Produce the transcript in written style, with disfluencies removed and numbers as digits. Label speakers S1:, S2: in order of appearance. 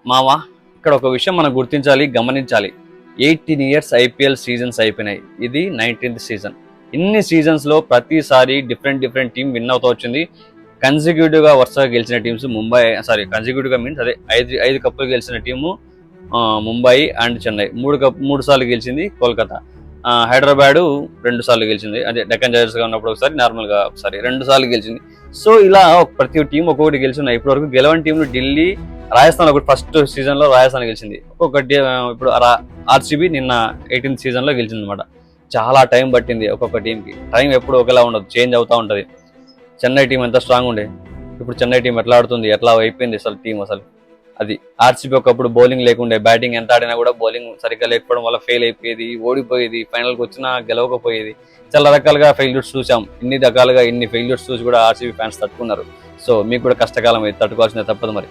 S1: మావా ఇక్కడ ఒక విషయం మనం గుర్తించాలి, గమనించాలి. 18 ఇయర్స్ ఐపీఎల్ సీజన్స్ అయిపోయినాయి. ఇది 19th సీజన్. ఇన్ని సీజన్స్లో ప్రతిసారి డిఫరెంట్ టీం విన్ అవుతూ వచ్చింది. కన్సిక్యూటివ్గా వరుసగా గెలిచిన టీమ్స్ కన్సిక్యూటివ్గా మీన్స్ అదే ఐదు కప్పులు గెలిచిన టీము ముంబై అండ్ చెన్నై. మూడు సార్లు గెలిచింది కోల్కతా. హైదరాబాద్ 2 సార్లు గెలిచింది. అదే డెక్కన్ చార్జర్స్గా ఉన్నప్పుడు ఒకసారి, నార్మల్గా ఒకసారి, 2 సార్లు గెలిచింది. సో ఇలా ప్రతి టీం ఒక్కొక్కటి గెలిచినాయి. ఇప్పటి వరకు గెలవని టీంలు ఢిల్లీ, రాజస్థాన్ ఒకటి ఫస్ట్ సీజన్ లో రాజస్థాన్ గెలిచింది. ఒక్కొక్కటి ఇప్పుడు ఆర్సీబీ నిన్న 18th సీజన్ లో గెలిచింది అనమాట. చాలా టైం పట్టింది ఒక్కొక్క టీంకి. టైం ఎప్పుడు ఒకేలా ఉండదు, చేంజ్ అవుతూ ఉంటది. చెన్నై టీం ఎంత స్ట్రాంగ్ ఉండే, ఇప్పుడు చెన్నై టీం ఎట్లా ఆడుతుంది, ఎట్లా అయిపోయింది అసలు టీం. అసలు అది ఆర్సీబీ ఒకప్పుడు బౌలింగ్ లేకుండే, బ్యాటింగ్ ఎంత ఆడినా కూడా బౌలింగ్ సరిగ్గా లేకపోవడం వల్ల ఫెయిల్ అయిపోయేది, ఓడిపోయేది, ఫైనల్కి వచ్చినా గెలవకపోయేది. చాలా రకాలుగా ఫెయిల్యూర్స్ చూసాం. ఇన్ని ఫెయిల్యూర్స్ చూసి కూడా ఆర్సీబీ ఫ్యాన్స్ తట్టుకున్నారు. సో మీకు కూడా కష్టకాలం తట్టుకోవాల్సిందే, తప్పదు మరి.